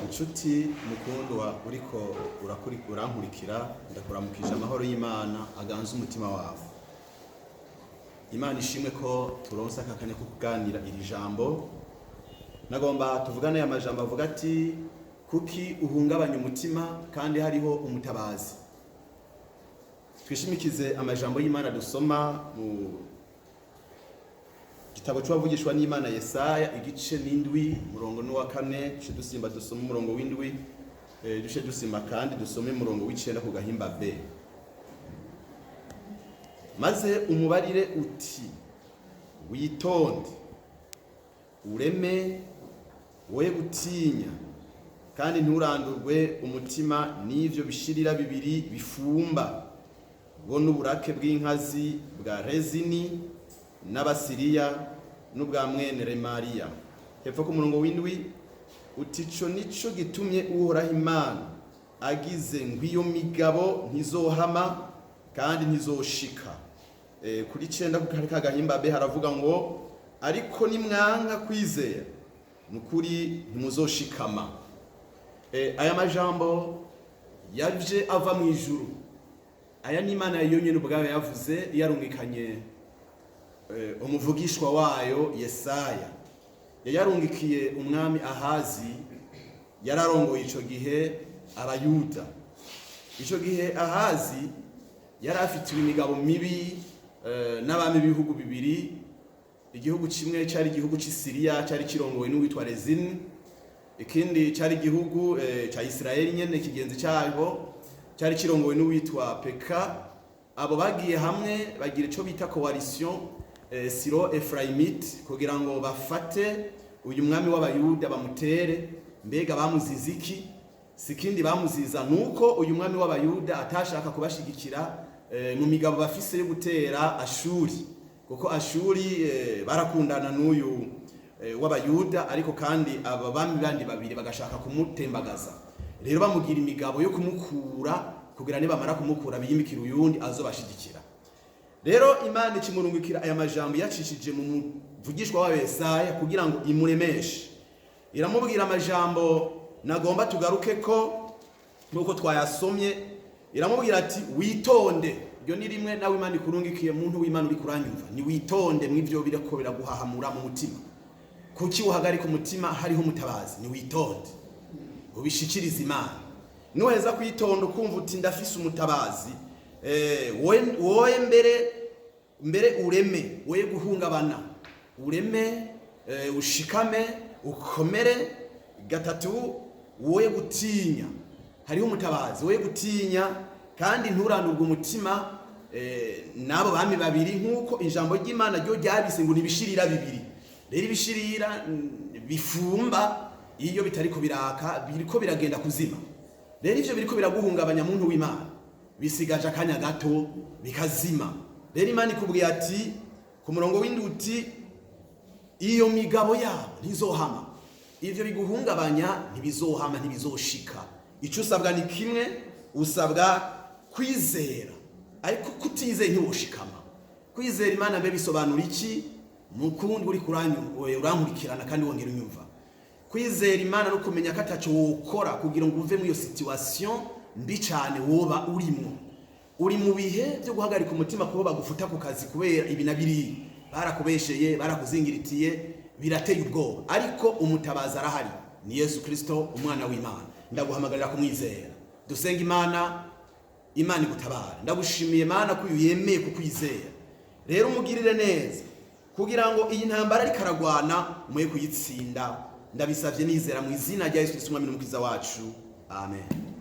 inshuti mukundwa uriko urankurikira ndakuramukije amahoro y'Imana aganza umutima wawe. Imana ishimwe ko turonsa akakanya ko kuganira iri jambo. Nagomba tuvugane ya majambo avuga ati kuki uhungabanya umutima kandi hariho umutabazi. Twishimikize amajambo y'Imana dusoma mu gitabo cy'abavugishwa n'Imana Yesaya igice n'indwi murongo n'uwa kane dusimba dusoma umurongo w'indwi dushe dusima kandi dusome umurongo w'icenda ku gahimba B. Maze umubarire uti witonde ureme woye gutinya kandi nturandurwe umutima n'ivyo bishirira bibiri bifumba bo n'uburake bw'inkazi bwa Rezini n'Abasiriya n'ubwa mwene Remariya. Hepfo ku murongo w'indwi uti co nico gitumye uhoraho Imana agize ngwiyo migabo ntizohama kandi ntizoshika. Kuri 9 ku kagahimba B haravuga ngo ariko nimwanka kwizera nukuri ntimuzoshikama. Aya majambo yaje ava mu ijuru. Aya ni Imana yonyene ubwayo yavuze yarungikanye umuvugishwa wayo Yesaya. Yarungikiye umwami Ahazi yararongoye ico gihe Abayuda. Ico gihe Ahazi yari afite imigabo mibi n'abami bihugu bibiri. Igihugu kimwe cyari igihugu cy'Isiriya cyari kirongowe n'uwitwa Rezini, ikindi cyari igihugu cya Israeli nyene kigenzi cyabo cyari kirongowe n'uwitwa Peka. Abo bagiye hamwe bagira ico bita coalition Siro Efraimite kugira ngo bafate uyu mwami w'Abayuda bamutere. Mbega bamuziza iki? Sikindi bamuziza nuko uyu mwami w'Abayuda atashaka kubashigikira mu migabo bafise yo gutera Ashuri, kuko Ashuri barakundana n'uyu w'Abayuda, ariko kandi aba bami bandi babiri bagashaka kumutembagaza. Rero bamugira imigabo yo kumukura kugira ne bamara kumukura biyimikira uyundi azobashigikira. Rero Imana ikimurungikira aya majambo yacishije mu muvugishwa wa Yesaya kugira ngo imuremeshe. Iramubwira amajambo nagomba tugaruke ko nuko twayasomye. Iramubwira ati witonde. Ryo ni rimwe nawe Imana ikurungikiye muntu w'Imana uri kuranyumva. Ni witonde mw'ivyo birako biraguhahamura mu mutima. Kuki uhagarika umutima hariho umutabazi? Ni witonde. Ubishikiriza Imana. Nuheza kwitonda ukumva uti ndafise umutabazi. Wowe mbere ureme, woye guhungabana, ureme, ushikame, ukomere. Gatatu, woye gutinya, hariho umutabazi, woye gutinya kandi nturandurwe umutima n'abo bami babiri nk'uko ijambo ry'Imana ryo ryabise ngo nibishirira bibiri. Rero ibishirira bifumba iyo bitariko biraka biriko biragenda kuzima. Rero ivyo biriko biraguhungabanya muntu w'Imana bisigaje akanya gato bikazima. Rero Imana ikubwiye ati ku murongo w'induti iyo migabo yabo ntizohama. Ivyo biguhungabanya ntibizohama ntibizoshika. Ico usabwa ni kimwe, usabwa kwizera. Ariko kutizeye ntiwoshikama. Kwizera Imana mbe bisobanura iki? Mukundi uri urankurikirana kandi wongera unyumva. Kwizera Imana no kumenya ko ataco wokora kugira ngo uve mu iyo situation mbi cyane woba urimo. Uri mu bihe byo guhagarika umutima kubo bagufuta ku kazi kubera ibi nabiri barakubesheye barakuzingiritiye birateye ubwoba, ariko umutabaza arahari ni Yesu Kristo umwana w'Imana. Ndaguhamagarira kumwizera. Dusenga Imana igutabara. Ndagushimiye Imana ko yemeye kukwizera. Rero umugirire neza kugira ngo iyi ntambara ari karagwana muye kuyitsinda. Ndabisavye nizera mu izina rya Yesu Kristo umwami n'umukiza wacu. Amen.